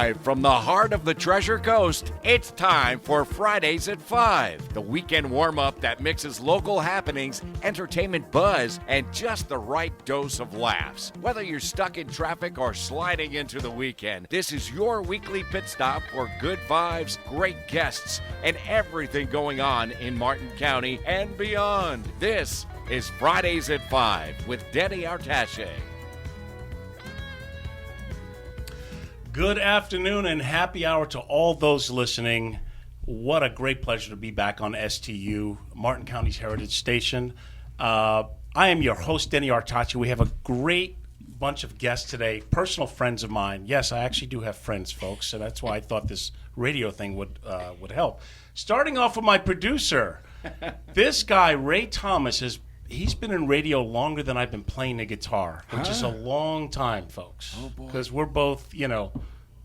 Live from the heart of the Treasure Coast, it's time for Fridays at 5, the weekend warm-up that mixes local happenings, entertainment buzz, and just the right dose of laughs. Whether you're stuck in traffic or sliding into the weekend, this is your weekly pit stop for good vibes, great guests, and everything going on in Martin County and beyond. This is Fridays at 5 with Denny Artache. Good afternoon and happy hour to all those listening. What a great pleasure to be back on STU, Martin County's Heritage Station. I am your host, Denny Artache. We have a great bunch of guests today, personal friends of mine. Yes, I actually do have friends, folks, so that's why I thought this radio thing would help. Starting off with my producer, this guy, Ray Thomas, he's been in radio longer than I've been playing the guitar, which is a long time, folks. Oh, boy. Because we're both,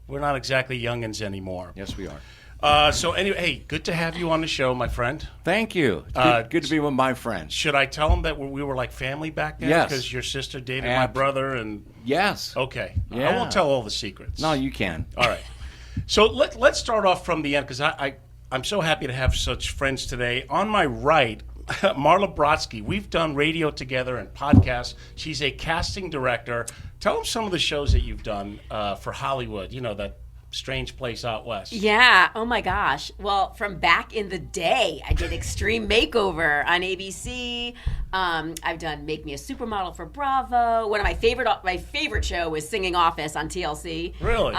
we're not exactly youngins anymore. Yes, we are. So anyway, hey, good to have you on the show, my friend. Thank you. Good to be with my friends. Should I tell them that we were like family back then? Yes. Because your sister dated my brother and... Yes. Okay. Yeah. I won't tell all the secrets. No, you can. All right. So let's start off from the end, because I'm so happy to have such friends today. On my right, Marla Brodsky. We've done radio together and podcasts. She's a casting director. Tell them some of the shows that you've done for Hollywood, that strange place out west. Yeah. Oh, my gosh. Well, from back in the day, I did Extreme Makeover on ABC. I've done Make Me a Supermodel for Bravo. One of my favorite show was Singing Office on TLC. Really?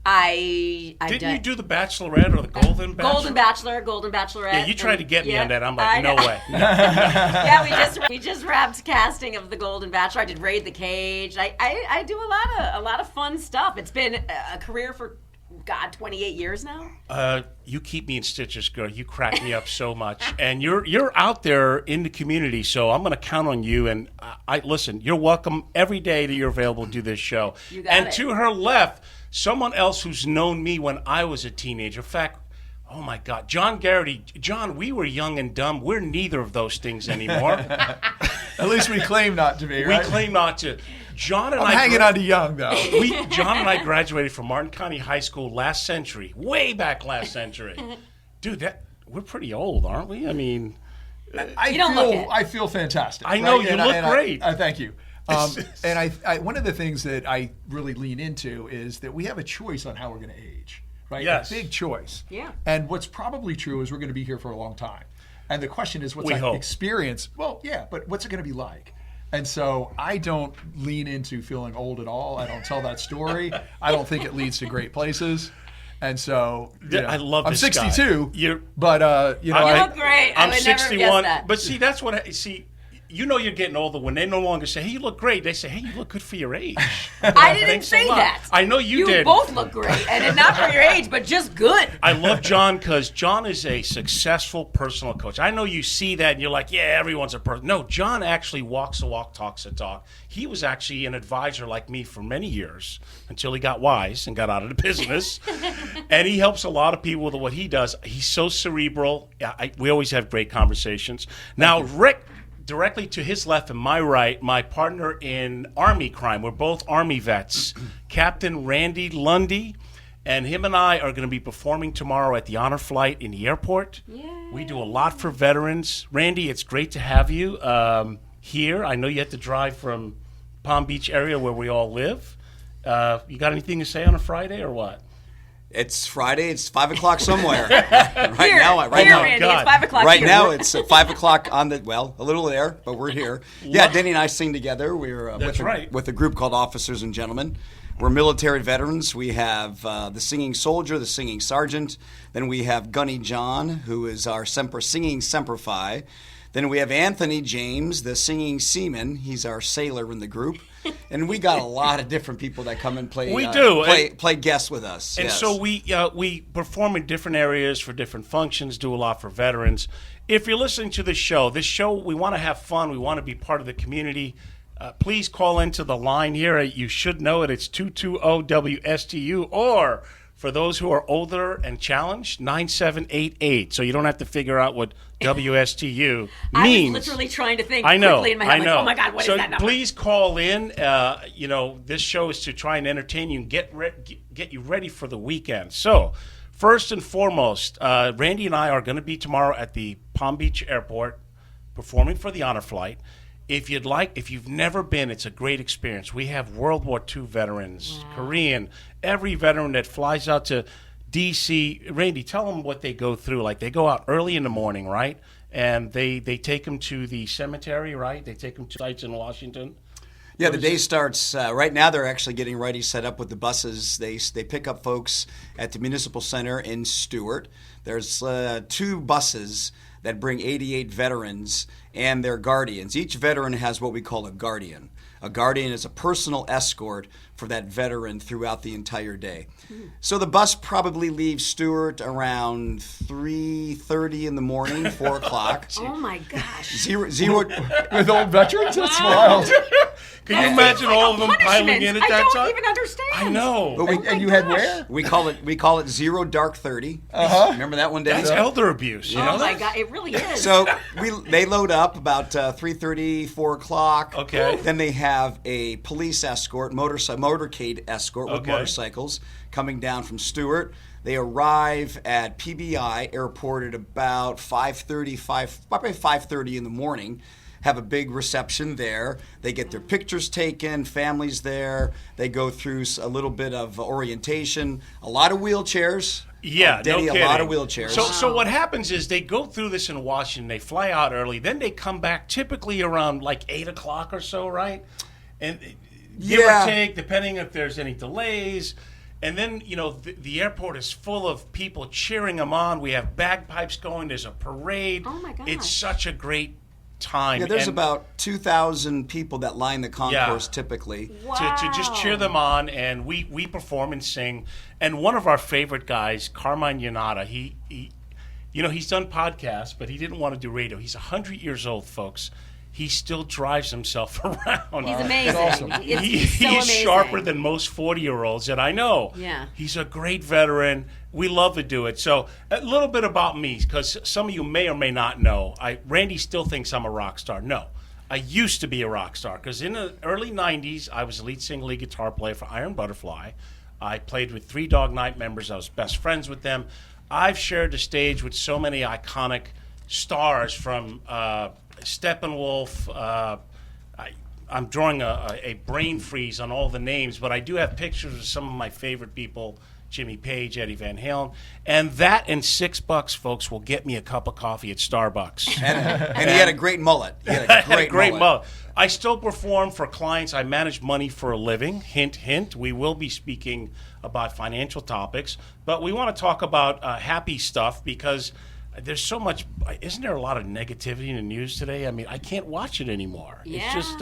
Didn't you do the Bachelorette or the Golden Bachelor? Golden Bachelorette. Yeah, you tried to get me on that. I'm like, no way. Yeah, we just wrapped casting of the Golden Bachelor. I did Raid the Cage. I do a lot of fun stuff. It's been a career for 28 years now. You keep me in stitches, girl. You crack me up so much, and you're out there in the community. So I'm going to count on you. And I listen. You're welcome every day that you're available to do this show. You got it. To her left, someone else who's known me when I was a teenager. In fact, oh my God, John Geraghty. John, we were young and dumb. We're neither of those things anymore. At least we claim not to be, right? We claim not to. John and I'm hanging on to young, though. John and I graduated from Martin County High School last century, way back last century. Dude, we're pretty old, aren't we? I mean, I feel fantastic. I know, right? you look great. Thank you. And I one of the things that I really lean into is that we have a choice on how we're going to age, right? Yes. A big choice. Yeah. And what's probably true is we're going to be here for a long time. And the question is, what's We that hope. experience? Well, yeah, but what's it going to be like? And so I don't lean into feeling old at all. I don't tell that story. I don't think it leads to great places. And so I love this I'm 62, guy. but you look great. I'm I would 61. never guess that. But see, that's what you're getting older when they no longer say, hey, you look great. They say, hey, you look good for your age. I didn't say that. I know you did. You both look great, and not for your age, but just good. I love John because John is a successful personal coach. I know you see that and you're like, yeah, everyone's a person. No, John actually walks the walk, talks the talk. He was actually an advisor like me for many years until he got wise and got out of the business. And he helps a lot of people with what he does. He's so cerebral. We always have great conversations. Now, Rick, directly to his left and my right, my partner in Army crime. We're both Army vets. Captain Randi Lundi, and him and I are going to be performing tomorrow at the Honor Flight in the airport. Yay. We do a lot for veterans. Randi, it's great to have you here. I know you had to drive from Palm Beach area where we all live. You got anything to say on a Friday or what? It's Friday. It's 5 o'clock somewhere. Randy, it's 5 o'clock. Right here. now, it's 5 o'clock on a little there, but we're here. Yeah, Denny and I sing together. We're with a group called Officers and Gentlemen. We're military veterans. We have the singing soldier, the singing sergeant. Then we have Gunny John, who is our singing Semper Fi. Then we have Anthony James, the singing seaman. He's our sailor in the group. And we got a lot of different people that come and play guests with us. And so we perform in different areas for different functions, do a lot for veterans. If you're listening to this show, we want to have fun. We want to be part of the community. Please call into the line here. You should know it. It's 220-WSTU or For those who are older and challenged, 9788. So you don't have to figure out what WSTU means. I was literally trying to think quickly in my head, like, oh my God, what is that number? So please call in. This show is to try and entertain you and get you ready for the weekend. So first and foremost, Randi and I are going to be tomorrow at the Palm Beach Airport performing for the honor flight. If you've never been, it's a great experience. We have World War II veterans, Korean, every veteran that flies out to D.C. Randi, tell them what they go through. Like, they go out early in the morning, right? And they take them to the cemetery, right? They take them to sites in Washington. Yeah, the day starts right now. They're actually getting ready, set up with the buses. They pick up folks at the Municipal Center in Stewart. There's 2 buses that bring 88 veterans and their guardians. Each veteran has what we call a guardian. A guardian is a personal escort for that veteran throughout the entire day. So the bus probably leaves Stewart around 3:30 in the morning, 4 o'clock. Oh my gosh. Zero With old veterans? That's wild. Can you imagine all of them piling in at that time? I don't even understand. I know. And you had where? We call it 0 dark 30. Remember that one, Denny? That's elder abuse. You know Oh my that? God, it really is. So they load up about 3:30, 4 o'clock. Okay. Then they have a police escort, motorcade escort with Okay. motorcycles coming down from Stewart. They arrive at PBI Airport at about 5:30 in the morning. Have a big reception there. They get their pictures taken, families there. They go through a little bit of orientation, a lot of wheelchairs. Yeah, Denny, no kidding. a lot of wheelchairs. So what happens is they go through this in Washington. They fly out early. Then they come back typically around like 8 o'clock or so, right? And give or take, depending if there's any delays. And then, the airport is full of people cheering them on. We have bagpipes going. There's a parade. Oh, my gosh. It's such a great time. Yeah, there's about 2,000 people that line the concourse typically. To just cheer them on, and we perform and sing. And one of our favorite guys, Carmine Yanata, he's done podcasts, but he didn't want to do radio. He's 100 years old, folks. He still drives himself around. He's amazing. awesome. He's so He's amazing. sharper than most 40-year-olds, and I know. Yeah. He's a great veteran. We love to do it. So a little bit about me, because some of you may or may not know. Randi still thinks I'm a rock star. No. I used to be a rock star, because in the early 90s, I was a lead singer, lead guitar player for Iron Butterfly. I played with 3 Dog Night members. I was best friends with them. I've shared the stage with so many iconic stars from Steppenwolf. I'm drawing a brain freeze on all the names, but I do have pictures of some of my favorite people, Jimmy Page, Eddie Van Halen. And that and $6, folks, will get me a cup of coffee at Starbucks. And he had a great mullet. He had a great mullet. I still perform for clients. I manage money for a living. Hint, hint. We will be speaking about financial topics, but we want to talk about happy stuff, because there's so much. Isn't there a lot of negativity in the news today? I mean, I can't watch it anymore. Yeah. It's just.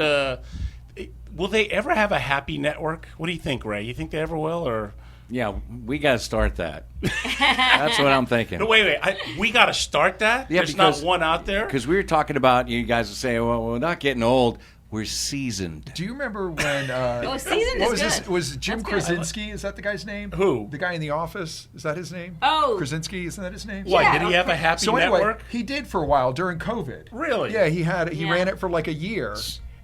Will they ever have a happy network? What do you think, Ray? You think they ever will, or? Yeah, we got to start that. That's what I'm thinking. No, wait. We got to start that? Yeah, There's not one out there? Because we were talking about, you guys are saying, well, we're not getting old. We're seasoned. Do you remember when? Seasoned what is was good. this? Was Jim That's good. Krasinski? Is that the guy's name? Who? The guy in The Office? Is that his name? Oh. Krasinski. Isn't that his name? What, Yeah, did he have a happy So anyway, network? he did for a while during COVID. Really? Yeah, he Yeah. ran it for like a year,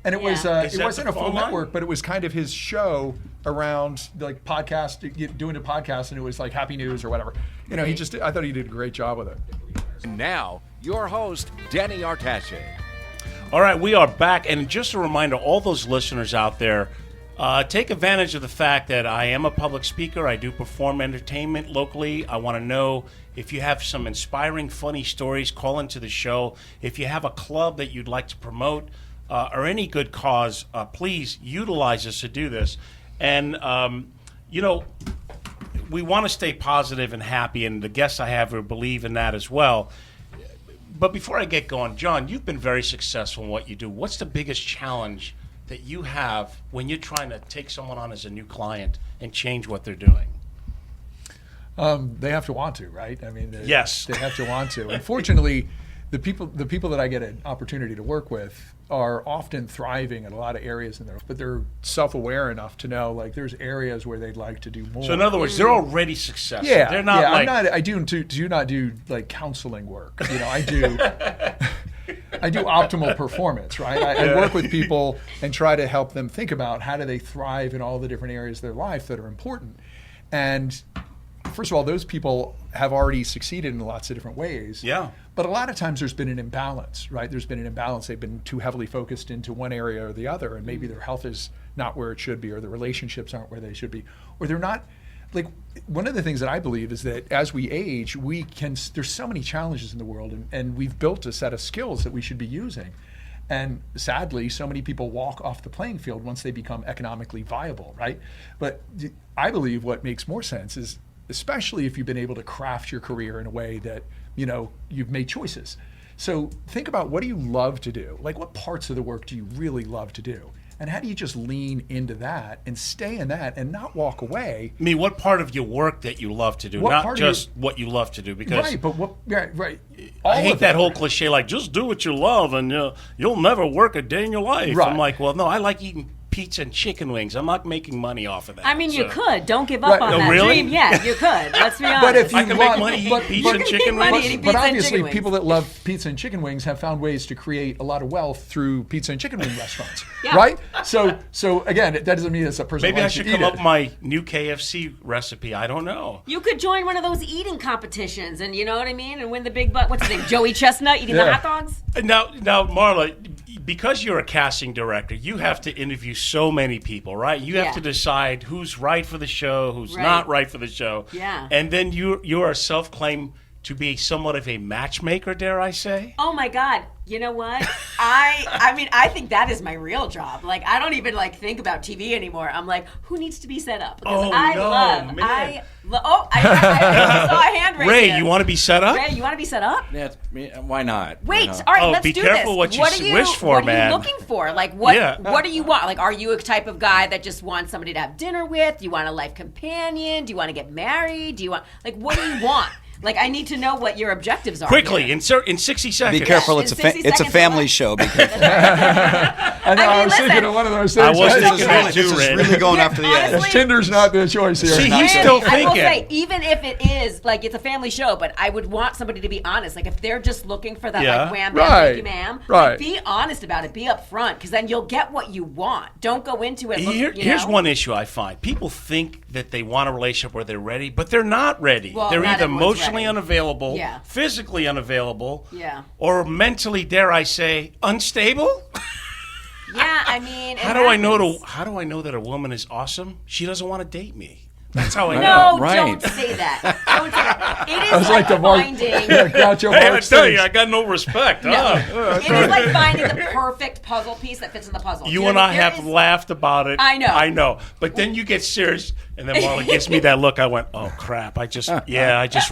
and it was Yeah. Is it that wasn't the a full phone line? network, but it was kind of his show around like podcast, doing a podcast, and it was like Happy News or whatever. I thought he did a great job with it. Now, your host, Denny Artache. All right, we are back. And just a reminder, all those listeners out there, take advantage of the fact that I am a public speaker. I do perform entertainment locally. I want to know if you have some inspiring, funny stories, call into the show. If you have a club that you'd like to promote or any good cause, please utilize us to do this. And, we want to stay positive and happy, and the guests I have believe in that as well. But before I get going, John, you've been very successful in what you do. What's the biggest challenge that you have when you're trying to take someone on as a new client and change what they're doing? They have to want to, right? I mean, Yes. they have to want to. Unfortunately, the people that I get an opportunity to work with are often thriving in a lot of areas in there, but they're self-aware enough to know like there's areas where they'd like to do more. So in other words, they're already successful. Yeah, they're not like I do not do like counseling work. I do. I do optimal performance, right? I work with people and try to help them think about how do they thrive in all the different areas of their life that are important. And first of all, those people have already succeeded in lots of different ways. Yeah. But a lot of times there's been an imbalance, right? There's been an imbalance. They've been too heavily focused into one area or the other, and maybe their health is not where it should be, or the relationships aren't where they should be, or they're not. Like, one of the things that I believe is that as we age, there's so many challenges in the world, and we've built a set of skills that we should be using. And sadly, so many people walk off the playing field once they become economically viable, right? But I believe what makes more sense is, especially if you've been able to craft your career in a way that, you've made choices. So think about, what do you love to do? Like, what parts of the work do you really love to do? And how do you just lean into that and stay in that and not walk away? I mean, what part of your work that you love to do, not just what you love to do? Because right, but right. I hate that whole cliche, like, just do what you love and you'll never work a day in your life. Right. I'm like, well, no, I like eating pizza and chicken wings. I'm not making money off of that. I mean, you could. Don't give up on that really? dream. Yeah, you could. Let's be honest. But if I can make money eating pizza and chicken wings. But obviously, people that love pizza and chicken wings have found ways to create a lot of wealth through pizza and chicken wing restaurants, right? So again, that doesn't mean it's a person. Maybe I should come up with my new KFC recipe. I don't know. You could join one of those eating competitions, and you know what I mean, and win the big butt. What's his name? Joey Chestnut eating the hot dogs. Now, Marla, because you're a casting director, you have to interview so many people, right? You have to decide who's right for the show, who's not right for the show. Yeah. And then you are self-claimed to be somewhat of a matchmaker, dare I say? Oh my God. You know what? I think that is my real job. Like, I don't even think about TV anymore. I'm like, who needs to be set up? Because I saw a hand raised. Ray, you want to be set up? Ray, you want to be set up? Yeah, why not? Wait, all right, let's be do careful this. what you wish for, man. What are you looking for? Like, what do you want? Like, are you a type of guy that just wants somebody to have dinner with? Do you want a life companion? Do you want to get married? Do you want, what do you want? Like, I need to know what your objectives are. Quickly, here. in 60 seconds. Be careful, Yes, it's a family show. Be careful. I was thinking of one of those things. I was This thinking is that too, really going after the edge. Honestly, Tinder's not the choice here. See, Randy, he's still I will thinking. say, even if it is it's a family show, but I would want somebody to be honest. Like, if they're just looking for that wham bam thank you ma'am, be honest about it. Be upfront, because then you'll get what you want. Don't go into it. Here's one issue I find: people think that they want a relationship where they're ready, but they're not ready. Well, they're not either everyone's emotionally ready. unavailable, physically unavailable, or mentally, dare I say, unstable. Yeah, I mean, How do I know that a woman is awesome? She doesn't want to date me. That's how I know. No, don't say that. Don't say that. It is I was like the Mark, finding. Groucho Hey, I Marx tell things. you, I got no respect. No. It is like finding the perfect puzzle piece that fits in the puzzle. You and I have laughed about it. I know. But then you get serious, and then Marla gives me that look. I went, oh, crap. I just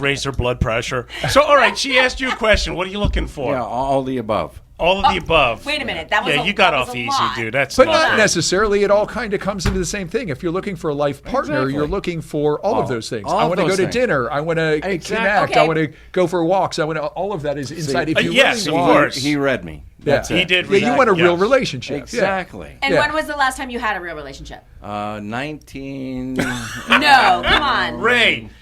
raised her blood pressure. So, all right, she asked you a question. What are you looking for? Yeah, all the above. All of the above. Wait a minute. That was you got off easy, lot. dude. That's But not not fair. necessarily. It all kind of comes into the same thing. If you're looking for a life partner, Exactly. you're looking for all of those things. all I of want to go those to things. dinner. I want to Exactly. connect. Okay. I want to go for walks. All of that is inside. If you yes, really of want, course. He read me. Yeah. That's He it. did. Yeah, you want a real Yes. relationship. Exactly. And Yeah. when was the last time you had a real relationship? 19. No, come on.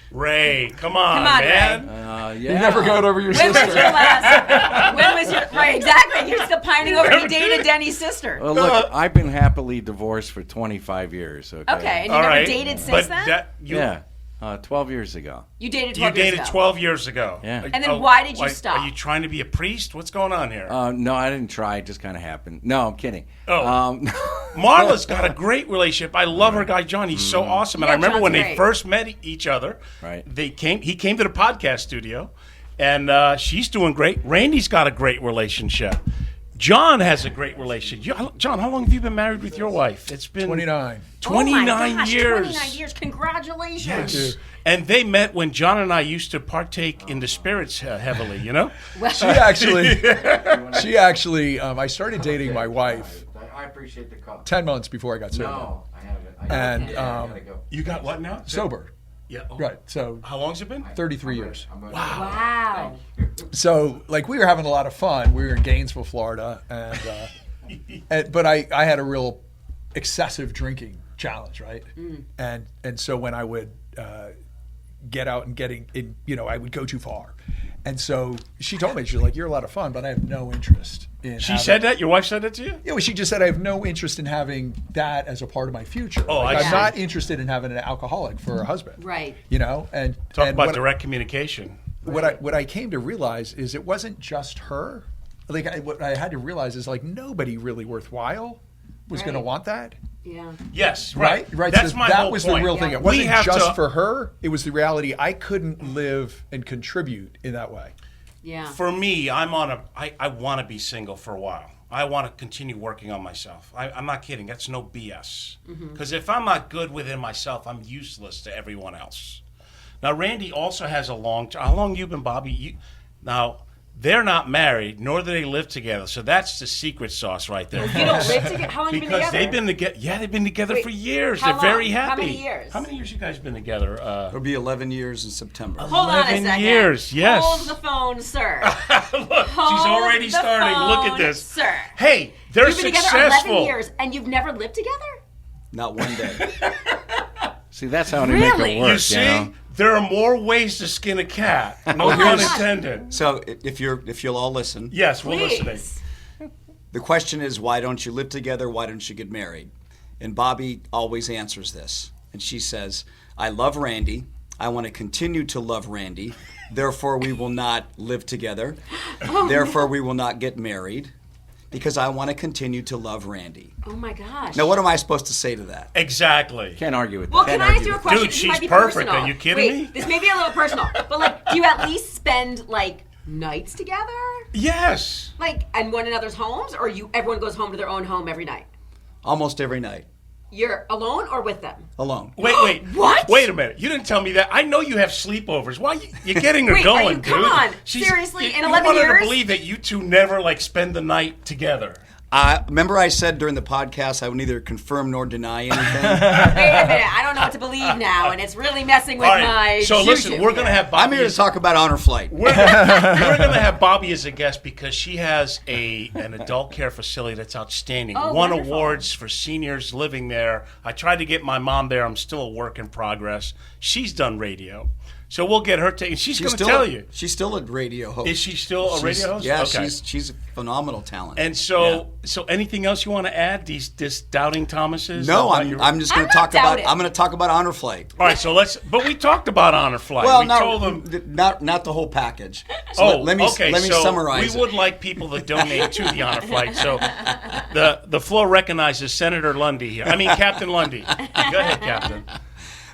Ray, come on, Come on, man. Yeah. You never got over your When was sister. your last? When was your? Right, exactly. You're still pining over. You dated Denny's sister. Well, look, I've been happily divorced for 25 years. Okay. Okay, and you All never right. dated since But then. that, 12 years ago. You dated 12 you years dated ago. 12 years ago. Yeah. And then why did you Are stop? you trying to be a priest? What's going on here? No, I didn't try. It just kind of happened. No, I'm kidding. Oh. Marla's got a great relationship. I love her guy John. He's so awesome. And Yeah, I remember John's when they great. first met each other. Right. He came to the podcast studio, and she's doing great. Randy's got a great relationship. John has a great relationship. John, how long have you been married with your wife? It's been 29. 29 oh my gosh, years. 29 years. Congratulations. Yes. And they met when John and I used to partake in the spirits heavily, you know? She actually, I started dating my wife I appreciate the call. 10 months before I got sober. No, I haven't. And You got what now? sober. Yeah. Oh. Right. So How long's it been? 33 years. Wow. So like we were having a lot of fun. We were in Gainesville, Florida, but I had a real excessive drinking challenge, right? And so when I would get out and I would go too far. And so she told me, she's like, "You're a lot of fun, but I have no interest in." She said that? Your wife said that to you? Yeah, well, she just said, "I have no interest in having that as a part of my future. Oh, I'm not interested in having an alcoholic for a husband." Right. And Talk about direct communication. What I came to realize is it wasn't just her. Like what I had to realize is like nobody really worthwhile was going to want that. Yeah. Yes, right. That's my that whole was point. the real thing. It We wasn't have just to- for her. It was the reality. I couldn't live and contribute in that way. Yeah. For me, I want to be single for a while. I want to continue working on myself. I'm not kidding. That's no BS. Because if I'm not good within myself, I'm useless to everyone else. Now, Randi also has a long time. How long you been, Bobby? Now, they're not married, nor do they live together. So that's the secret sauce right there. You don't live together? How long have you been together? Because they've been together. Yeah, they've been together Wait, for years. how They're very long? happy. How many years? How many years you guys been together? It'll be 11 years in September. Hold on a 11 second. years, yes. Hold the phone, sir. Look, she's already starting. Look at this. Sir. Hey, they're You've been successful. together 11 years and you've never lived together? Not one day. See, that's how they make Really? it work. You see, know? there are more ways to skin a cat. No pun intended. So if you'll all listen. Yes, we're Please. listening. The question is, why don't you live together? Why don't you get married? And Bobby always answers this. And she says, I love Randi. I want to continue to love Randi. Therefore, we will not live together. Therefore, we will not get married. Because I want to continue to love Randi. Oh my gosh. Now, what am I supposed to say to that? Exactly. Can't argue with Well, that. can I ask you a question? Dude, This she's might be perfect. personal. Are you kidding me? This may be a little personal, but like, do you at least spend like nights together? Yes. Like, in one another's homes, or everyone goes home to their own home every night? Almost every night. You're alone or with them? Alone. Wait. What? Wait a minute. You didn't tell me that. I know you have sleepovers. Why you're getting her Wait, going, are you, dude? come on. Seriously, in 11 you want her years? to believe that you two never like spend the night together. Remember I said during the podcast I would neither confirm nor deny anything? Wait a minute. I don't know what to believe now, and it's really messing with All right. my So listen, shoo-shoo we're going to here. have Bobby. I'm here to talk about Honor Flight. We're going to have Bobby as a guest because she has an adult care facility that's outstanding. Oh, Won wonderful. awards for seniors living there. I tried to get my mom there. I'm still a work in progress. She's done radio. So we'll get her to, and she's going to tell you. She's still a radio host. Is she still a radio host? Yeah, Okay. she's a phenomenal talent. And so anything else you want to add? This doubting Thomases? No, About your- I'm just going I'm to not talk about doubting. I'm going to talk about Honor Flight. All right, so but we talked about Honor Flight. Well, we told them. not the whole package. So let me okay. let me so summarize we would like people to donate to the Honor Flight. So the floor recognizes Senator Lundi here. I mean, Captain Lundi. Go ahead, Captain.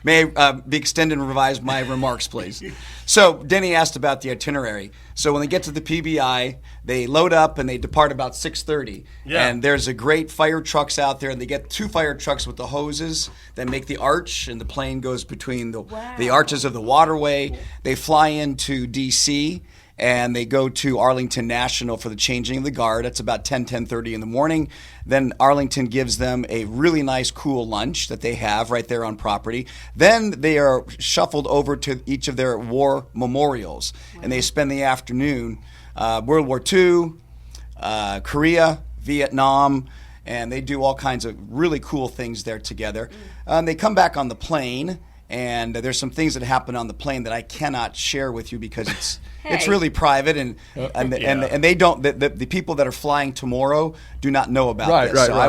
May I be extended and revise my remarks, please? So Denny asked about the itinerary. So when they get to the PBI, they load up and they depart about 6:30. Yeah. And there's a great fire trucks out there, and they get 2 fire trucks with the hoses that make the arch, and the plane goes between the arches of the waterway. They fly into D.C., and they go to Arlington National for the changing of the guard. It's about 10:30 in the morning. Then Arlington gives them a really nice, cool lunch that they have right there on property. Then they are shuffled over to each of their war memorials, and they spend the afternoon, World War II, Korea, Vietnam, and they do all kinds of really cool things there together. They come back on the plane, and there's some things that happen on the plane that I cannot share with you because it's it's really private, and they don't. The people that are flying tomorrow do not know about this. So I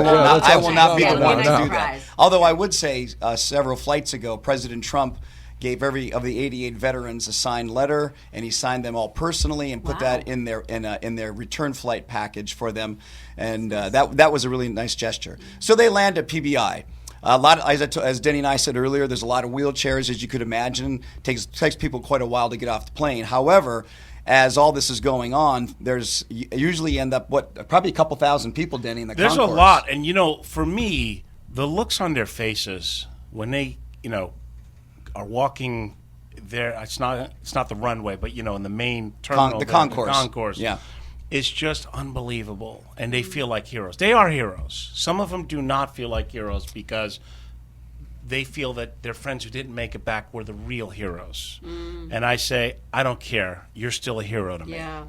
will not be the one to do that. Although I would say several flights ago, President Trump gave every of the 88 veterans a signed letter, and he signed them all personally and put that in their return flight package for them, and that was a really nice gesture. So they land at PBI. A lot, as Denny and I said earlier, there's a lot of wheelchairs, as you could imagine. Takes people quite a while to get off the plane. However, as all this is going on, there's usually end up probably a couple thousand people, Denny, in the There's concourse. a lot, and for me, the looks on their faces when they are walking there. It's not the runway, but in the main terminal, the concourse. The concourse. Yeah. It's just unbelievable, and they feel like heroes. They are heroes. Some of them do not feel like heroes because they feel that their friends who didn't make it back were the real heroes. And I say, I don't care. You're still a hero to me. Yeah.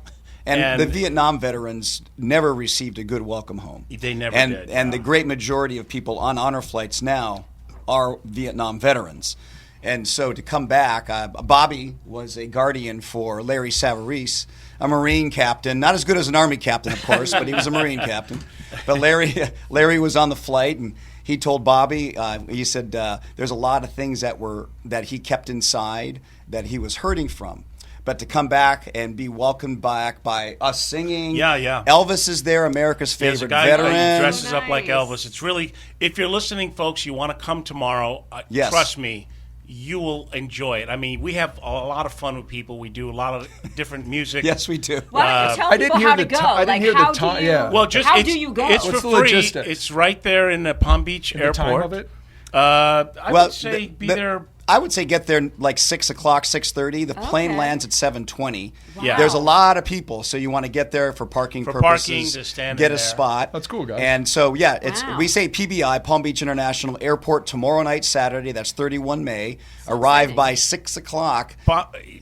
And the Vietnam veterans never received a good welcome home. They never did. And the great majority of people on honor flights now are Vietnam veterans. And so to come back, Bobby was a guardian for Larry Savarese, a Marine captain, not as good as an Army captain, of course, but he was a Marine captain. But Larry was on the flight, and he told Bobby, he said there's a lot of things that he kept inside that he was hurting from. But to come back and be welcomed back by us singing. Yeah. Elvis is there, America's favorite veteran. Who dresses up like Elvis. It's really, if you're listening, folks, you want to come tomorrow, yes. Trust me, you will enjoy it. I mean, we have a lot of fun with people. We do a lot of different music. Yes, we do. Why don't you tell people how to go? I didn't hear the time. Yeah. Well, just how do you go? It's What's for the free. logistics? It's right there in the Palm Beach Airport. The time of it? I would say be there. I would say get there like 6 o'clock, 6:30. The plane lands at 7:20. Wow. Yeah. There's a lot of people, so you want to get there for parking purposes. Parking, to stand get in a there. spot. That's cool, guys. And so Wow. we say PBI, Palm Beach International Airport, tomorrow night, Saturday. That's 31 May. Arrive exciting. by 6 o'clock.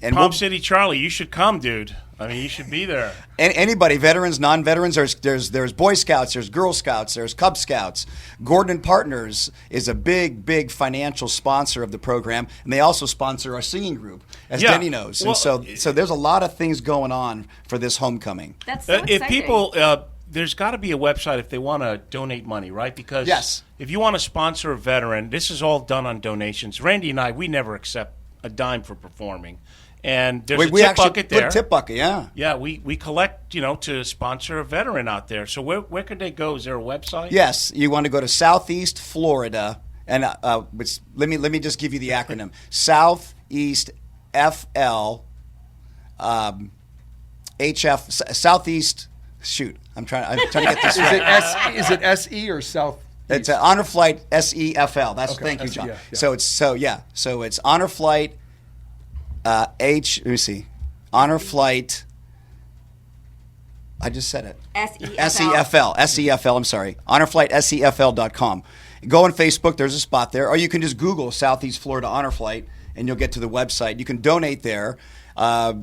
And Palm City Charlie, you should come, dude. I mean, you should be there. Anybody, veterans, non-veterans, there's Boy Scouts, there's Girl Scouts, there's Cub Scouts. Gordon and Partners is a big financial sponsor of the program, and they also sponsor our singing group, as Denny knows. And Well, so there's a lot of things going on for this homecoming. That's so exciting. If people, there's got to be a website if they want to donate money, right? Because Yes. if you want to sponsor a veteran, this is all done on donations. Randy and I, we never accept a dime for performing. And there's we a tip actually bucket there. put tip bucket, yeah. Yeah, we collect, to sponsor a veteran out there. So where could they go? Is there a website? Yes, you want to go to Southeast Florida, and let me just give you the acronym: Southeast FL, HF Southeast. Shoot, I'm trying to get this right. Is it SE or South? It's an Honor Flight SEFL. That's Okay, thank you, John. yeah. So it's Honor Flight let me see, Honor Flight. I just said it. SEFL. I'm sorry. HonorFlightSEFL.com. Go on Facebook. There's a spot there, or you can just Google Southeast Florida Honor Flight, and you'll get to the website. You can donate there.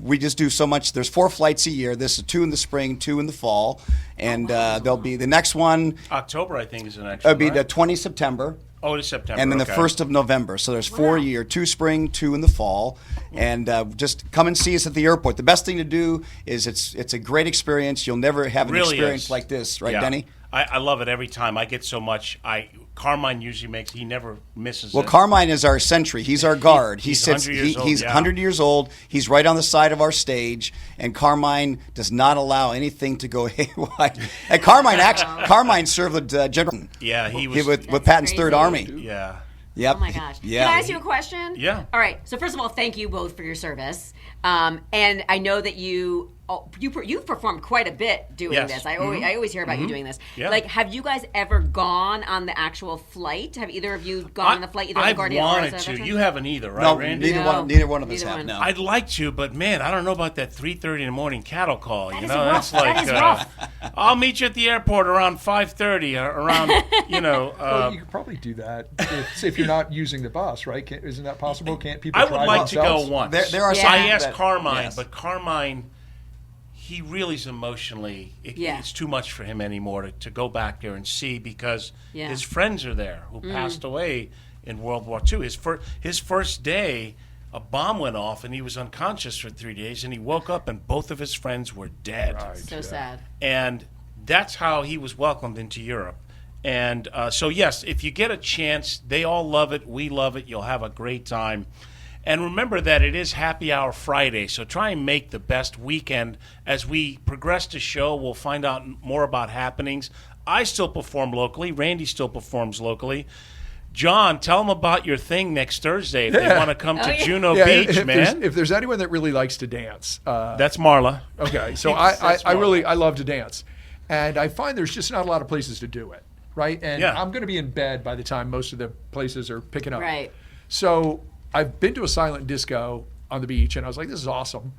We just do so much. There's 4 flights a year. This is 2 in the spring, 2 in the fall, and there'll be the next one. October, I think, is the next one. It'll be the right? 20 September. Oh, it is September. And then the okay. 1st of November. So there's 4 a year, 2 spring, 2 in the fall. And just come and see us at the airport. The best thing to do is it's a great experience. You'll never have an Really experience is. like this, right, Yeah. Denny? I love it every time. I get so much. Carmine usually he never misses Well, it. Carmine is our sentry. He's our guard. He's sits. 100 years old, He's yeah. 100 years old. He's right on the side of our stage, and Carmine does not allow anything to go haywire. And Carmine served with General. Yeah, he was. with That's Patton's crazy. Third Army. Yeah. Yep. Oh my gosh. Yeah. Can I ask you a question? Yeah. All right. So first of all, thank you both for your service. And I know that you've performed quite a bit doing Yes. this. I always hear about you doing this. Yeah. Like, have you guys ever gone on the actual flight? Have either of you gone on the flight? Either I've the Guardian or wanted as a to. veteran? You haven't either, right, No, Randy? neither one of us Neither have. one. No. I'd like to, but man, I don't know about that 3:30 in the morning cattle call. That You is know, rough. that's like That is rough. I'll meet you at the airport around 5:30 or around Well, you could probably do that if you're not using the bus, right? Isn't that possible? Can't people I try would like to themselves? go once. There are Yeah. some I asked that- Carmine, yes. but Carmine, he really is emotionally. It's too much for him anymore to go back there and see because his friends are there who passed away in World War II. His first day, a bomb went off and he was unconscious for 3 days, and he woke up and both of his friends were dead. Right. So sad. And that's how he was welcomed into Europe. And so, yes, if you get a chance, they all love it. We love it. You'll have a great time. And remember that it is Happy Hour Friday, so try and make the best weekend. As we progress the show, we'll find out more about happenings. I still perform locally. Randy still performs locally. John, tell them about your thing next Thursday if they want to come to Juno Beach, man. If there's anyone that really likes to dance, That's Marla. okay. So That's I Marla. love to dance, and I find there's just not a lot of places to do it, right? And Yeah. I'm going to be in bed by the time most of the places are picking up. Right. So I've been to a silent disco on the beach, and I was like, this is awesome.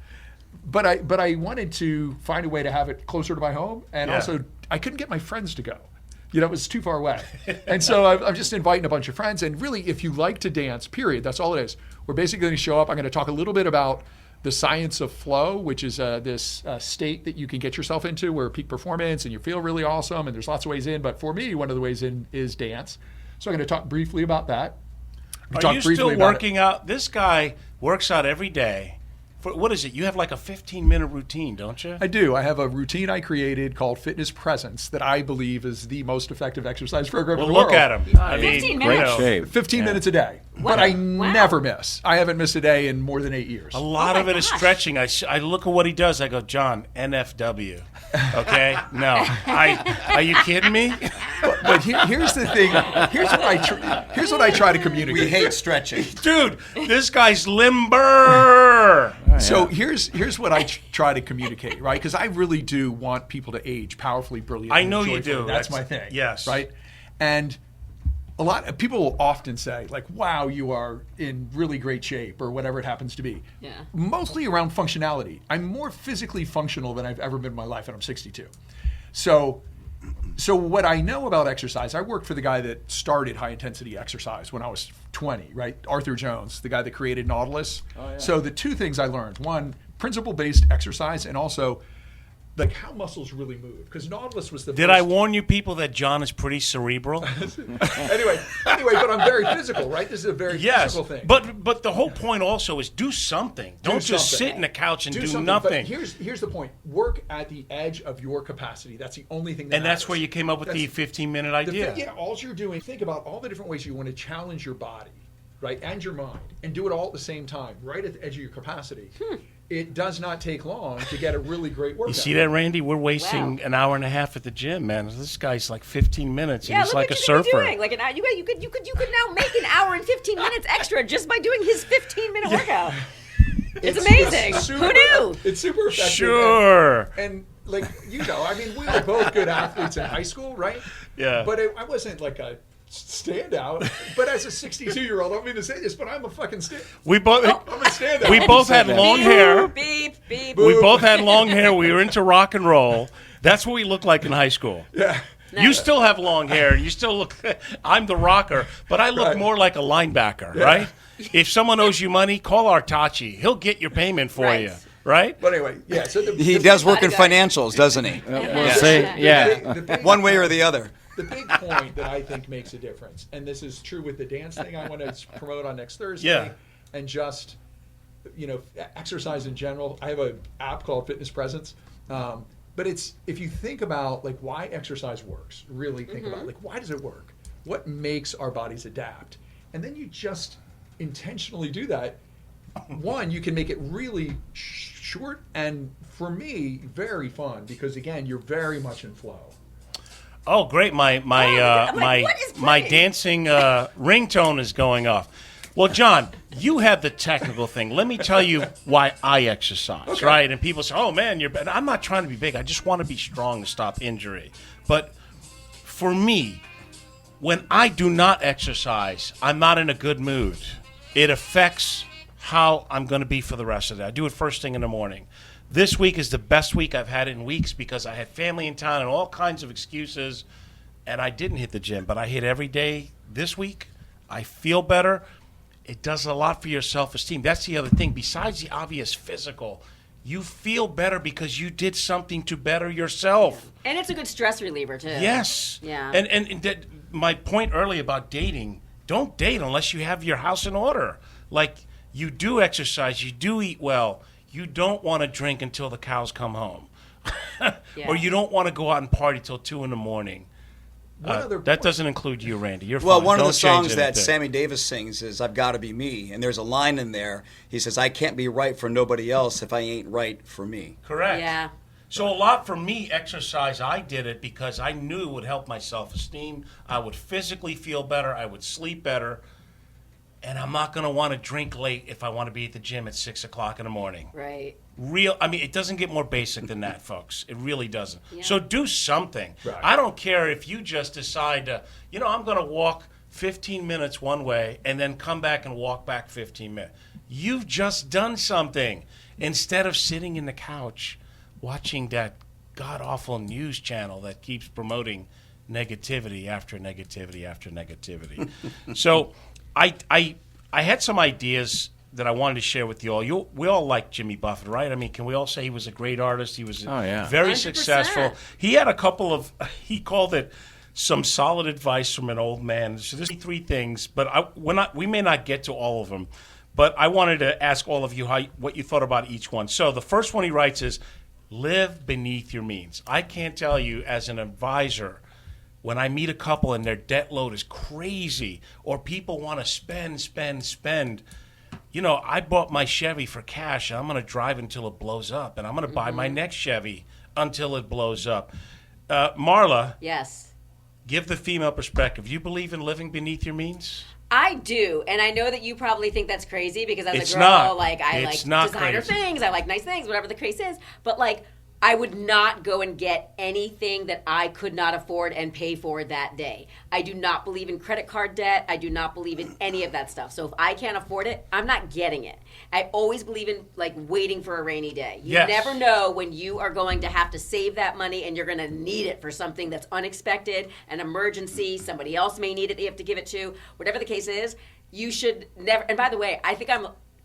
But I wanted to find a way to have it closer to my home, and Yeah. also I couldn't get my friends to go. It was too far away. And so I'm just inviting a bunch of friends. And really, if you like to dance, period, that's all it is. We're basically going to show up. I'm going to talk a little bit about the science of flow, which is this state that you can get yourself into where peak performance and you feel really awesome. And there's lots of ways in. But for me, one of the ways in is dance. So I'm going to talk briefly about that. Are you still working out? This guy works out every day. What is it? You have like a 15-minute routine, don't you? I do. I have a routine I created called Fitness Presence that I believe is the most effective exercise program in the world. Look at him. I mean, 15 minutes. Great shape. 15 minutes a day. But I never miss. I haven't missed a day in more than 8 years. A lot of it is stretching. I look at what he does. I go, John, NFW. Okay? No. Are you kidding me? But here's the thing. Here's what I try to communicate. We hate stretching. Dude, this guy's limber. So here's what I try to communicate, right? Because I really do want people to age powerfully, brilliantly. I know you do. That's my thing. Yes. Right? And a lot of people will often say, like, wow, you are in really great shape, or whatever it happens to be. Yeah. Mostly around functionality. I'm more physically functional than I've ever been in my life, and I'm 62. So what I know about exercise, I worked for the guy that started high-intensity exercise when I was 20, right? Arthur Jones, the guy that created Nautilus. Oh, yeah. So the two things I learned, one, principle-based exercise, and also like how muscles really move. Because Nautilus was the Did first... I warn you people that John is pretty cerebral? anyway, but I'm very physical, right? This is a very physical thing. But the whole point also is do something. Don't just sit in the couch and do nothing. But here's the point. Work at the edge of your capacity. That's the only thing that And that's where you came up with the 15-minute idea. All you're doing, think about all the different ways you want to challenge your body, right, and your mind, and do it all at the same time, right at the edge of your capacity. It does not take long to get a really great workout. You see that, Randy? We're wasting an hour and a half at the gym, man. This guy's like 15 minutes, and he's like a surfer. Doing. Like an hour, you could now make an hour and 15 minutes extra just by doing his 15-minute workout. It's amazing. Who knew? It's super effective. Sure. And like, we were both good athletes in high school, right? Yeah. But I wasn't like a standout. But as a 62-year-old, I don't mean to say this, but I'm a fucking I'm a standout. We both had long hair. Beep, beep. We both had long hair. We were into rock and roll. That's what we looked like in high school. Yeah. No. You still have long hair. You still look. I'm the rocker, but I look more like a linebacker, right? If someone owes you money, call Artache. He'll get your payment for you, right? But anyway, yeah. So he does work in financials, doesn't he? One way or the other. The big point that I think makes a difference, and this is true with the dance thing I want to promote on next Thursday, and just, exercise in general. I have an app called Fitness Presence, but it's, if you think about like why exercise works, really think about like why does it work? What makes our bodies adapt? And then you just intentionally do that. One, you can make it really short, and for me, very fun because again, you're very much in flow. Oh, great! My dancing ringtone is going off. Well, John, you have the technical thing. Let me tell you why I exercise, right? And people say, "Oh man, you're." I'm not trying to be big. I just want to be strong to stop injury. But for me, when I do not exercise, I'm not in a good mood. It affects how I'm going to be for the rest of the day. I do it first thing in the morning. This week is the best week I've had in weeks because I had family in town and all kinds of excuses, and I didn't hit the gym, but I hit every day this week. I feel better. It does a lot for your self-esteem. That's the other thing. Besides the obvious physical, you feel better because you did something to better yourself. And it's a good stress reliever, too. Yes. Yeah. And that, my point earlier about dating, don't date unless you have your house in order. Like, you do exercise, you do eat well. You don't want to drink until the cows come home. Or you don't want to go out and party till 2 a.m. That doesn't include you, Randy. You're well, fine. One of Don't the songs change that anything. Sammy Davis sings is "I've Got to Be Me," and there's a line in there. He says, "I can't be right for nobody else if I ain't right for me." Correct. Yeah. So a lot for me, exercise, I did it because I knew it would help my self-esteem. I would physically feel better. I would sleep better. And I'm not going to want to drink late if I want to be at the gym at 6 o'clock in the morning. Right. It doesn't get more basic than that, folks. It really doesn't. Yeah. So do something. Right. I don't care if you just decide to, I'm going to walk 15 minutes one way and then come back and walk back 15 minutes. You've just done something. Instead of sitting in the couch watching that god-awful news channel that keeps promoting negativity after negativity after negativity. So I had some ideas that I wanted to share with you all. We all like Jimmy Buffett, right? I mean, can we all say he was a great artist? He was very 100%. Successful. He had a couple of, he called it some solid advice from an old man. So there's 3 things, but we may not get to all of them. But I wanted to ask all of you what you thought about each one. So the first one he writes is, live beneath your means. I can't tell you, as an advisor, when I meet a couple and their debt load is crazy, or people want to spend, you know, I bought my Chevy for cash, and I'm going to drive until it blows up, and I'm going to buy my next Chevy until it blows up. Marla. Yes. Give the female perspective. You believe in living beneath your means? I do, and I know that you probably think that's crazy because as it's a girl, not. like I it's like designer things, I like nice things, whatever the craze is. But like, I would not go and get anything that I could not afford and pay for that day. I do not believe in credit card debt. I do not believe in any of that stuff. So if I can't afford it, I'm not getting it. I always believe in like waiting for a rainy day. You never know when you are going to have to save that money and you're going to need it for something that's unexpected, an emergency, somebody else may need it, you have to give it to. Whatever the case is, you should never, and by the way,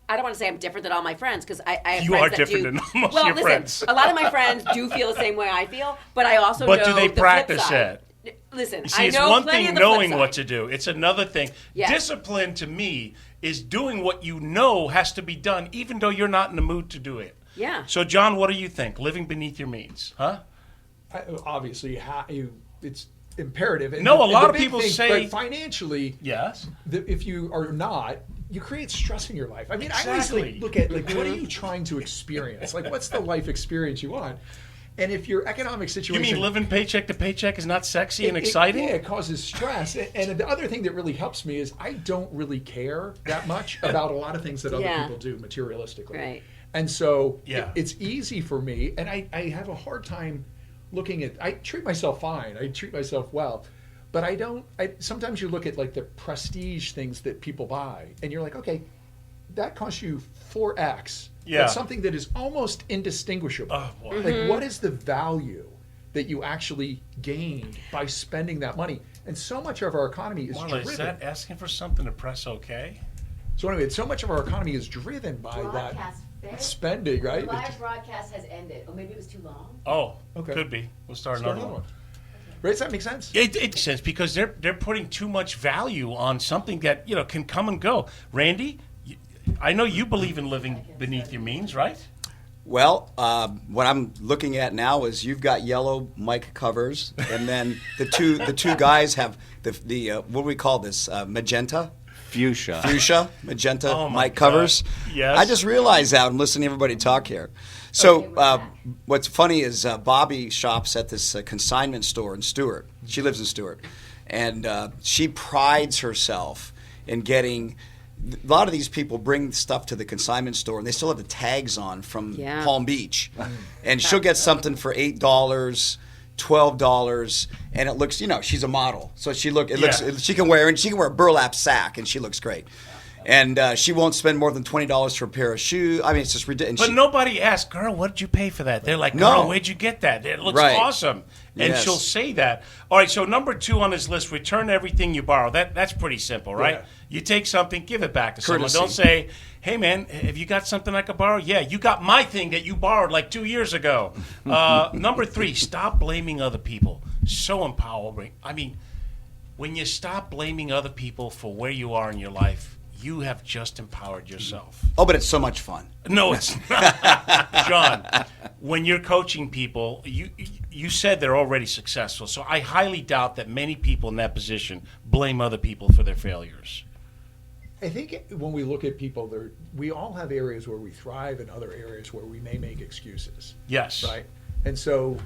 I don't want to say I'm different than all my friends because I have you friends are that different do. than most well, of your listen, friends. A lot of my friends do feel the same way I feel, but I also know do they the practice flip side. it? Listen, See, I it's know one plenty thing of the flip knowing side. what to do. It's another thing. Yes. Discipline to me is doing what you know has to be done, even though you're not in the mood to do it. Yeah. So, John, what do you think? Living beneath your means, huh? Obviously, it's imperative. And No, a lot the of big people thing, say- but financially, Yes. if you are not, you create stress in your life. I mean, I Exactly. always look at like, what are you trying to experience? Like, what's the life experience you want? And if your economic You situation, mean living paycheck to paycheck is not sexy and exciting? Yeah, it causes stress. And the other thing that really helps me is I don't really care that much about a lot of things that other people do materialistically. Right. And so Yeah. it's easy for me, and I have a hard time looking at. I treat myself fine. I treat myself well. But I don't. Sometimes you look at like the prestige things that people buy, and you're like, okay, that costs you 4x. Yeah. But something that is almost indistinguishable. Oh, boy. Like, what is the value that you actually gained by spending that money? And so much of our economy is Marla, driven. is that asking for something to press okay? So anyway, so much of our economy is driven by that spending, right? The live broadcast has ended. Oh, maybe it was too long. Oh, Okay. could be. We'll start another one. Right? Does that make sense? It makes sense because they're putting too much value on something that can come and go. Randy, I know you believe in living beneath your means, right? Well, what I'm looking at now is you've got yellow mic covers, and then the two guys have the what do we call this? Magenta. Fuchsia, magenta mic covers. Yes. I just realized that. I'm listening to everybody talk here. So what's funny is Bobby shops at this consignment store in Stewart. She lives in Stewart. And she prides herself in getting – a lot of these people bring stuff to the consignment store, and they still have the tags on from Palm Beach. And she'll get something for $8, $12, and it looks, she's a model. So she can wear a burlap sack, and she looks great. And she won't spend more than $20 for a pair of shoes. I mean, it's just ridiculous. But nobody asks, girl, what did you pay for that? They're like, girl, where'd you get that? It looks awesome. And she'll say that. All right, so number 2 on his list, return everything you borrow. That's pretty simple, right? Yeah. You take something, give it back to someone. Don't say, hey, man, have you got something I could borrow? Yeah, you got my thing that you borrowed like 2 years ago. Number 3, stop blaming other people. So empowering. I mean, when you stop blaming other people for where you are in your life, you have just empowered yourself. Oh, but it's so much fun. No, it's not. John, when you're coaching people, you said they're already successful. So I highly doubt that many people in that position blame other people for their failures. I think when we look at people, we all have areas where we thrive and other areas where we may make excuses. Yes. Right? And so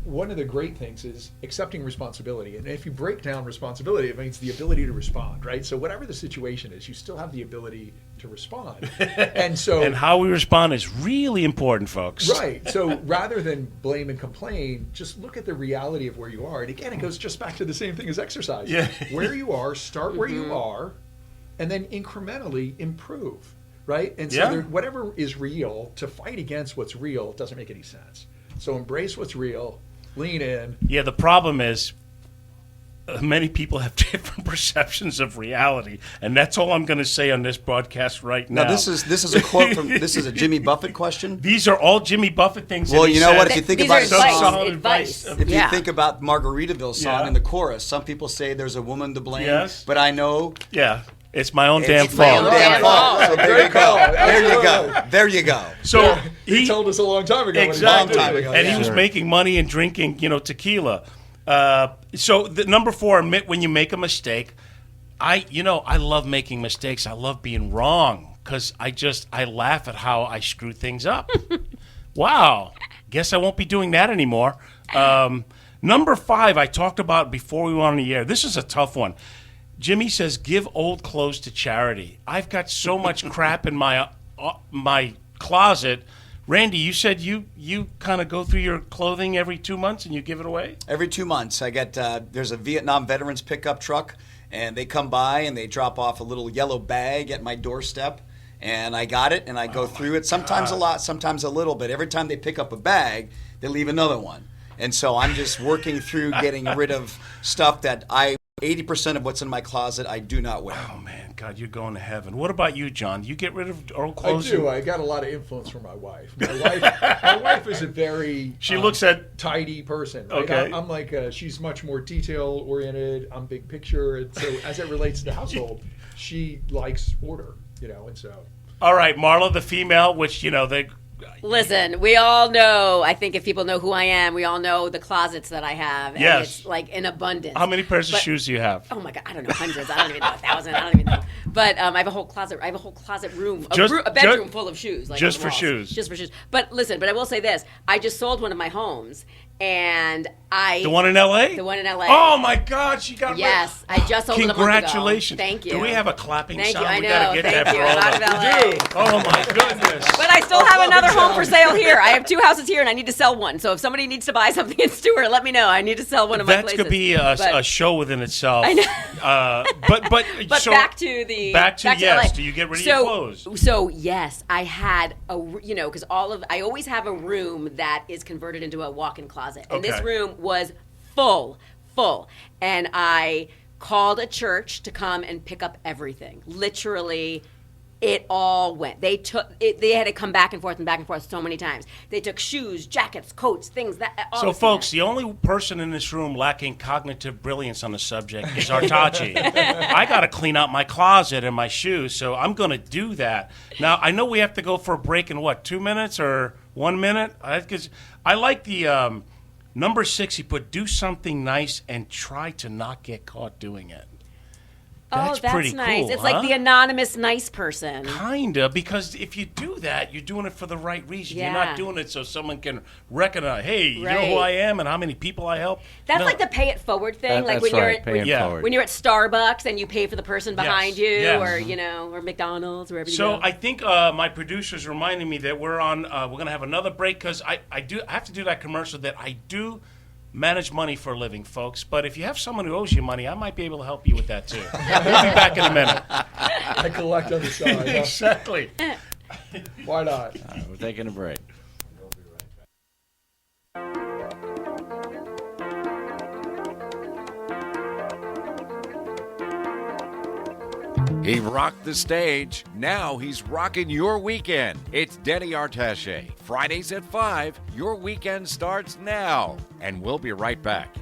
one of the great things is accepting responsibility. And if you break down responsibility, it means the ability to respond, right? So whatever the situation is, you still have the ability to respond. And how we respond is really important, folks. Right. So rather than blame and complain, just look at the reality of where you are. And again, it goes just back to the same thing as exercise. Yeah. Where you are, start where you are, and then incrementally improve, right? And so whatever is real, to fight against what's real doesn't make any sense. So embrace what's real, lean in. Yeah, the problem is many people have different perceptions of reality, and that's all I'm going to say on this broadcast right now. Now, this is a quote from this is a Jimmy Buffett question. These are all Jimmy Buffett things. Well, that he you know said. what? If you think about advice. If you think about Margaritaville song in the chorus, some people say there's a woman to blame. Yes. But I know. Yeah. It's my own damn It's my fault. own damn fault. So there you go. There you go. There you go. So he told us a long time ago. Exactly. Long time ago, and yeah. he was making money and drinking, tequila. So the number 4, admit when you make a mistake. I love making mistakes. I love being wrong because I laugh at how I screw things up. Wow. Guess I won't be doing that anymore. Number 5, I talked about before we went on the air. This is a tough one. Jimmy says, give old clothes to charity. I've got so much crap in my closet. Randy, you said you kind of go through your clothing every 2 months and you give it away? Every 2 months. I get there's a Vietnam veterans pickup truck, and they come by and they drop off a little yellow bag at my doorstep, and I got it, and I go through it. Sometimes a lot, sometimes a little, but every time they pick up a bag, they leave another one. And so I'm just working through getting rid of stuff that 80% of what's in my closet I do not wear. Oh, man, God, you're going to heaven. What about you, John? Do you get rid of old clothes? I do. I got a lot of influence from my wife. My wife is a very looks at tidy person. Right? Okay. I'm like, she's much more detail-oriented. I'm big picture. And so as it relates to the household, she likes order, and so. All right, Marla, the female, which, they... Listen, we all know, I think if people know who I am, we all know the closets that I have. And Yes. it's like in abundance. How many pairs of shoes do you have? Oh my God, I don't know, hundreds. I don't even know, 1,000. I don't even know. But I have a whole closet. I have a whole closet room, a bedroom full of shoes. Like just on the for walls. shoes. Just for shoes. But listen, I will say this. I just sold one of my homes, and The one in L.A.? The one in L.A. Oh, my God, she got Yes, I just sold it a month ago. Congratulations. Thank you. Do we have a clapping Thank sound? you. I We got to know. get Thank that you. for all Out of of us. LA. Oh, my goodness. But I still have another home for sale here. I have 2 houses here, and I need to sell one. So if somebody needs to buy something in Stewart, let me know. I need to sell one of my That places. could be a show within itself. I know. But so back to yes. LA. Do you get rid of your clothes? So yes, I had because I always have a room that is converted into a walk-in closet, and this room was full, and I called a church to come and pick up everything. Literally, it all went. They had to come back and forth so many times. They took shoes, jackets, coats, things that. So, folks, the only person in this room lacking cognitive brilliance on the subject is Artache. I got to clean out my closet and my shoes, so I'm going to do that. Now, I know we have to go for a break in 2 minutes or 1 minute? Because I like the number 6. He put, do something nice and try to not get caught doing it. That's pretty nice. cool, It's like the anonymous nice person. Kinda, because if you do that, you're doing it for the right reason. Yeah. You're not doing it so someone can recognize, hey, you know who I am and how many people I help. That's like the pay it forward thing. That's when right. you're When you're at Starbucks and you pay for the person behind you, Yes. or McDonald's, wherever you So go. I think my producer's reminding me that we're going to have another break because I have to do that commercial that I do manage money for a living, folks. But if you have someone who owes you money, I might be able to help you with that too. We'll be back in a minute. I collect on the side. Huh? Exactly. Why not? We're taking a break. He rocked the stage. Now he's rocking your weekend. It's Denny Artache. Fridays at 5. Your weekend starts now. And we'll be right back.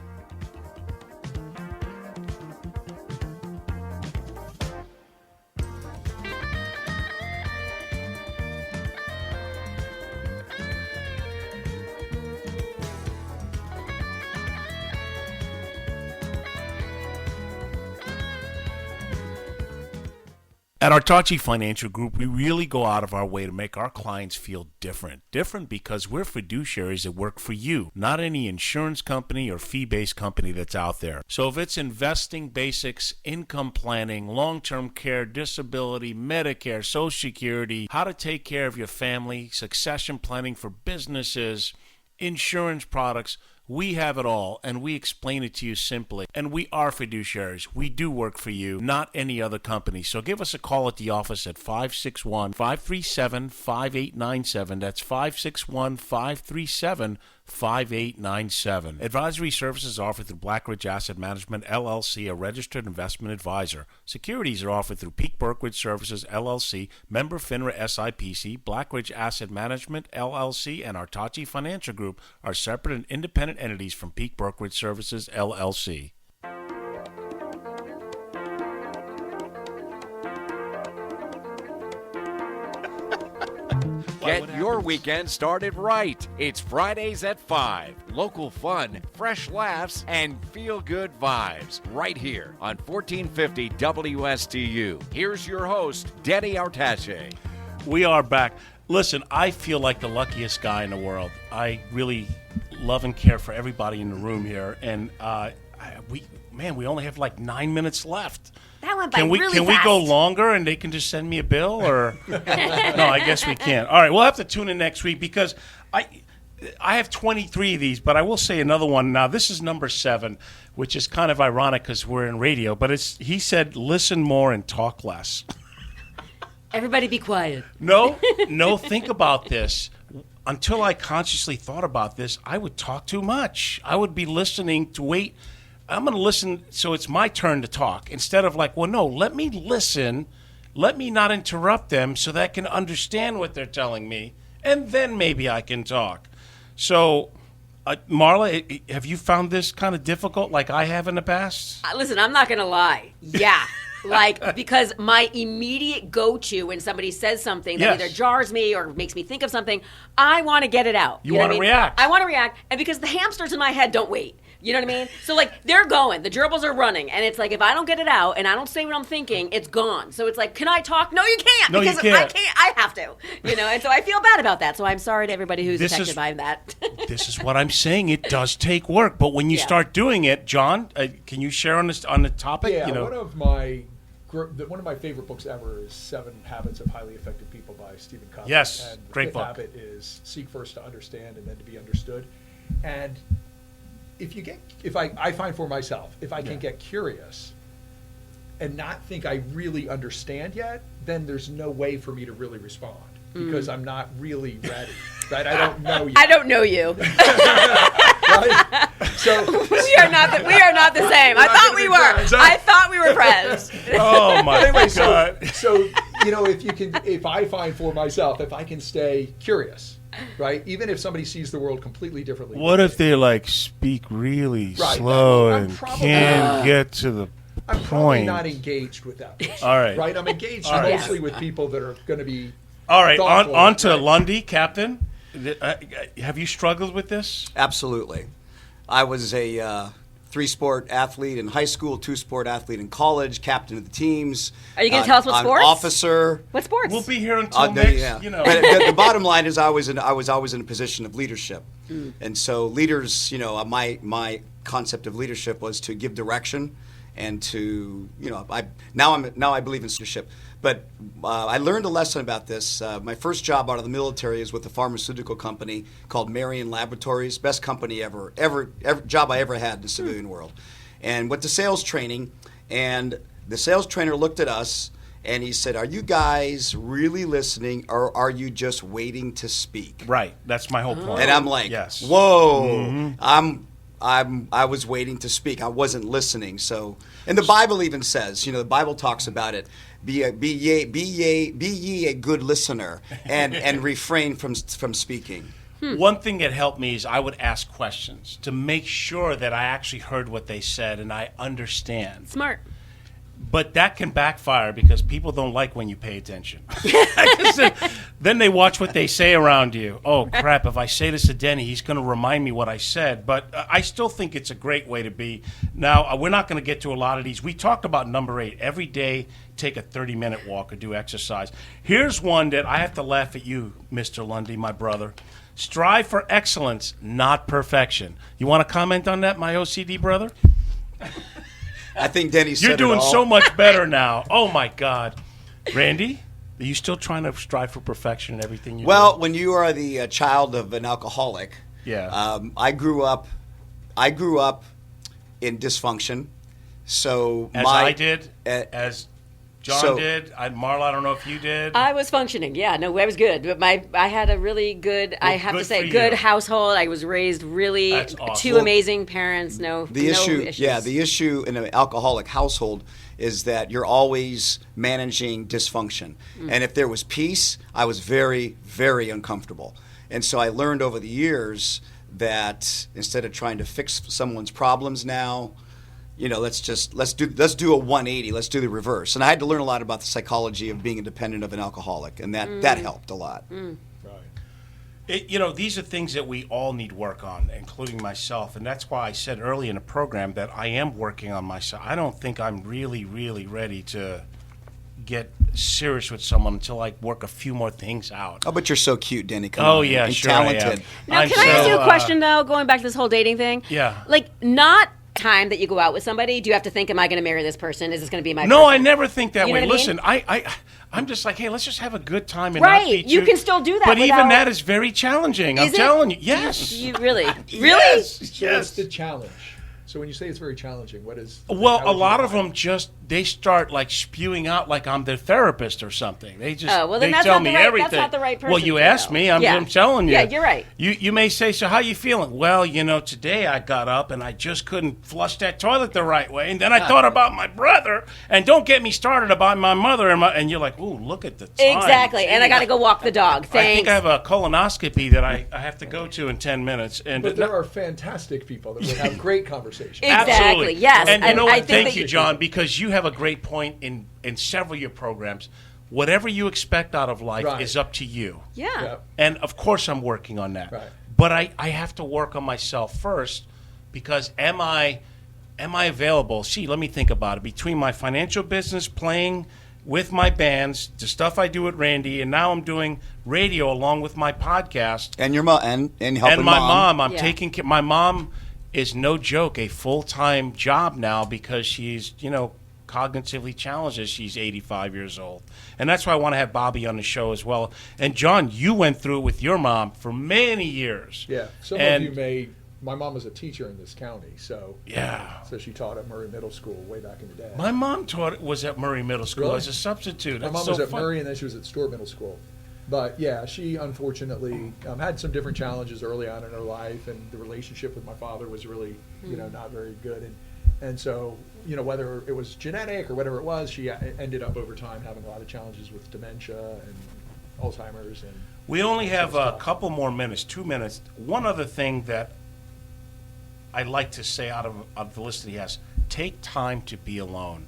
At Artache Financial Group, we really go out of our way to make our clients feel different. Different because we're fiduciaries that work for you, not any insurance company or fee-based company that's out there. So if it's investing basics, income planning, long-term care, disability, Medicare, Social Security, how to take care of your family, succession planning for businesses, insurance products, we have it all, and we explain it to you simply. And we are fiduciaries. We do work for you, not any other company. So give us a call at the office at 561-537-5897. That's 561-537-5897. 5897. Advisory services are offered through Blackridge Asset Management, LLC, a registered investment advisor. Securities are offered through Peak Brokerage Services, LLC, member FINRA SIPC. Blackridge Asset Management, LLC, and Artache Financial Group are separate and independent entities from Peak Brokerage Services, LLC. Get your weekend started right. It's Fridays at 5. Local fun, fresh laughs, and feel-good vibes. Right here on 1450 WSTU. Here's your host, Denny Artache. We are back. Listen, I feel like the luckiest guy in the world. I really love and care for everybody in the room here. And we only have like 9 minutes left. That went by Can we fast. go longer and they can just send me a bill? Or no, I guess we can't. All right, we'll have to tune in next week because I have 23 of these, but I will say another one. Now, this is number 7, which is kind of ironic because we're in radio, but he said, listen more and talk less. Everybody be quiet. No, think about this. Until I consciously thought about this, I would talk too much. I would be listening to wait. I'm going to listen so it's my turn to talk instead of like, well, no, let me listen. Let me not interrupt them so that I can understand what they're telling me, and then maybe I can talk. So, Marla, have you found this kind of difficult like I have in the past? Listen, I'm not going to lie. Yeah. Because my immediate go-to when somebody says something that either jars me or makes me think of something, I want to get it out. You want to react. I want to react, and because the hamsters in my head don't wait. You know what I mean? So, they're going. The gerbils are running. And it's like, if I don't get it out and I don't say what I'm thinking, it's gone. So it's like, can I talk? No, you can't. No, because you can't. I can't. I have to. And so I feel bad about that. So I'm sorry to everybody who's affected by that. This is what I'm saying. It does take work. But when you start doing it, John, can you share on the topic? Yeah, one of my favorite books ever is 7 Habits of Highly Effective People by Stephen Covey. Yes, and great the book. habit is seek first to understand and then to be understood. And I find for myself, if I can get curious and not think I really understand yet, then there's no way for me to really respond because I'm not really ready. Right? I don't know you. I don't know you. Right? So we are not the same. I thought we were. I thought we were friends. Oh my God. So if I find for myself, if I can stay curious, right? Even if somebody sees the world completely differently. What if they speak really slow and can't get to the I'm point? Probably not engaged with that person. All right. Right? I'm engaged mostly with people that are going to be all right. thoughtful, On to Lundi, Captain. Have you struggled with this? Absolutely. I was a 3-sport athlete in high school, 2-sport athlete in college, captain of the teams. Are you going to tell us what sports? Officer. What sports? We'll be here until next. Yeah. But the bottom line is I was always in a position of leadership, and so leaders. My concept of leadership was to give direction, and to I believe in leadership. But I learned a lesson about this. My first job out of the military is with a pharmaceutical company called Marion Laboratories. Best company ever job I ever had in the civilian world. And went to sales training, and the sales trainer looked at us and he said, "Are you guys really listening, or are you just waiting to speak?" Right. That's my whole point. And I'm like, yes. Whoa, I was waiting to speak. I wasn't listening. So, and the Bible even says, the Bible talks about it. Be ye a good listener, and refrain from speaking. One thing that helped me is I would ask questions to make sure that I actually heard what they said and I understand. Smart. But that can backfire because people don't like when you pay attention. Then they watch what they say around you. Oh, crap, if I say this to Denny, he's going to remind me what I said. But I still think it's a great way to be. Now, we're not going to get to a lot of these. We talked about number 8. Every day, take a 30-minute walk or do exercise. Here's one that I have to laugh at you, Mr. Lundi, my brother. Strive for excellence, not perfection. You want to comment on that, my OCD brother? I think Denny said You're doing it all. so much better now. Oh, my God. Randy, are you still trying to strive for perfection in everything you do? Well, when you are the child of an alcoholic, I grew up in dysfunction. So as I did, as John did. Marla, I don't know if you did. I was functioning. Yeah, no, I was good. But I had a really good, Well, I have good to say, for good you. household. I was raised really That's awesome. two amazing parents. No issues. The issue in an alcoholic household is that you're always managing dysfunction. And if there was peace, I was very, very uncomfortable. And so I learned over the years that instead of trying to fix someone's problems now, let's do a 180. Let's do the reverse. And I had to learn a lot about the psychology of being independent of an alcoholic, and that helped a lot. Right. These are things that we all need work on, including myself, and that's why I said early in the program that I am working on myself. I don't think I'm really, really ready to get serious with someone until I work a few more things out. Oh, but you're so cute, Denny. Come on. Yeah, and sure talented. I am. Now, can I ask you a question, though, going back to this whole dating thing? Yeah. Like, not time that you go out with somebody, do you have to think, am I going to marry this person? Is this going to be my No, person? I never think that You know way. what I Listen, mean? I'm just like, hey, let's just have a good time and Right. not be You too- can still do that But even without- that is very challenging. I'm Is it? telling you. Yes. You really? Really? Yes. So what's the challenge? So when you say it's very challenging, what is? Well, how a would you lot of define them they start like spewing out like I'm their therapist or something. They just Oh, well, then they that's tell not me the right- everything. that's not the right Well, person you for asked you. me. I'm Yeah. telling you. Yeah, you're right. You may say, so how you feeling? Well, today I got up and I just couldn't flush that toilet the right way, and then I thought about my brother, and don't get me started about my mother and you're like, ooh, look at the time. Exactly. And I got to go walk the dog. I think Thanks. I have a colonoscopy that I have to go to in 10 minutes. And But there are fantastic people that would have great conversations. Exactly. Absolutely. Yes. And you know I what? think Thank that you, John, because you have a great point in several of your programs. Whatever you expect out of life Right. is up to you. Yeah. Yep. And of course I'm working on that. Right. But I have to work on myself first because am I available? See, let me think about it. Between my financial business, playing with my bands, the stuff I do with Randy, and now I'm doing radio along with my podcast. And your mom and helping And my mom, I'm Yeah. taking care. My mom is no joke, a full-time job now because she's, cognitively challenged as she's 85 years old. And that's why I want to have Bobby on the show as well. And John, you went through it with your mom for many years. Yeah. Some And- of you may. My mom was a teacher in this county, so she taught at Murray Middle School way back in the day. My mom was at Murray Middle School Really? as a substitute. My That's mom so was at fun. Murray, and then she was at Stewart Middle School. But yeah, she unfortunately had some different challenges early on in her life, and the relationship with my father was really, not very good. And so, whether it was genetic or whatever it was, she ended up over time having a lot of challenges with dementia and Alzheimer's. And We only have a stuff. couple more minutes, 2 minutes. One other thing that I'd like to say out of the list that he has, take time to be alone.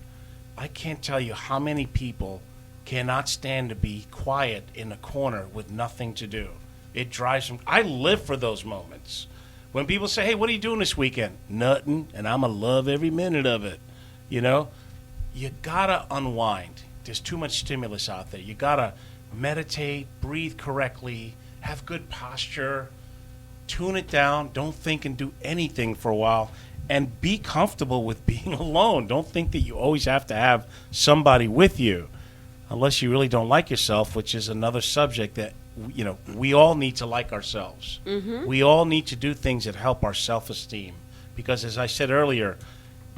I can't tell you how many people cannot stand to be quiet in a corner with nothing to do. It drives them. I live for those moments. When people say, hey, what are you doing this weekend? Nothing, and I'm going to love every minute of it. You got to unwind. There's too much stimulus out there. You got to meditate, breathe correctly, have good posture, tune it down, don't think and do anything for a while, and be comfortable with being alone. Don't think that you always have to have somebody with you, unless you really don't like yourself, which is another subject that, we all need to like ourselves. Mm-hmm. We all need to do things that help our self-esteem. Because as I said earlier,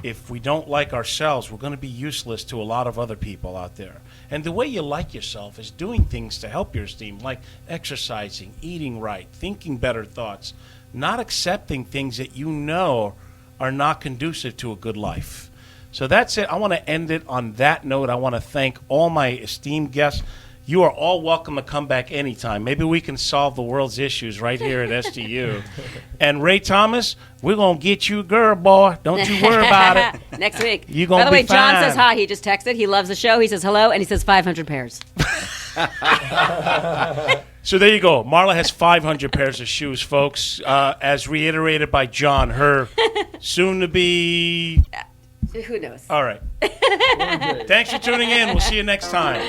if we don't like ourselves, we're going to be useless to a lot of other people out there. And the way you like yourself is doing things to help your esteem, like exercising, eating right, thinking better thoughts, not accepting things that you know are not conducive to a good life. So that's it. I want to end it on that note. I want to thank all my esteemed guests. You are all welcome to come back anytime. Maybe we can solve the world's issues right here at STU. And Ray Thomas, we're going to get you a girl, boy. Don't you worry about it. Next week. You gonna By the way, be John fine. says hi. He just texted. He loves the show. He says hello, and he says 500 pairs. So there you go. Marla has 500 pairs of shoes, folks, as reiterated by John, her soon-to-be... Who knows? All right. Thanks for tuning in. We'll see you next time.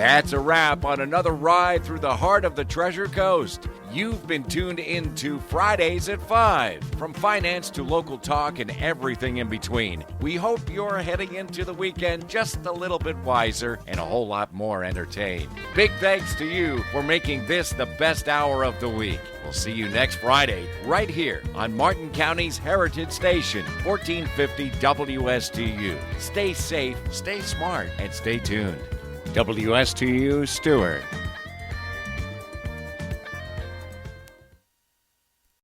That's a wrap on another ride through the heart of the Treasure Coast. You've been tuned into Fridays at 5. From finance to local talk and everything in between. We hope you're heading into the weekend just a little bit wiser and a whole lot more entertained. Big thanks to you for making this the best hour of the week. We'll see you next Friday right here on Martin County's Heritage Station, 1450 WSTU. Stay safe, stay smart, and stay tuned. WSTU Stewart.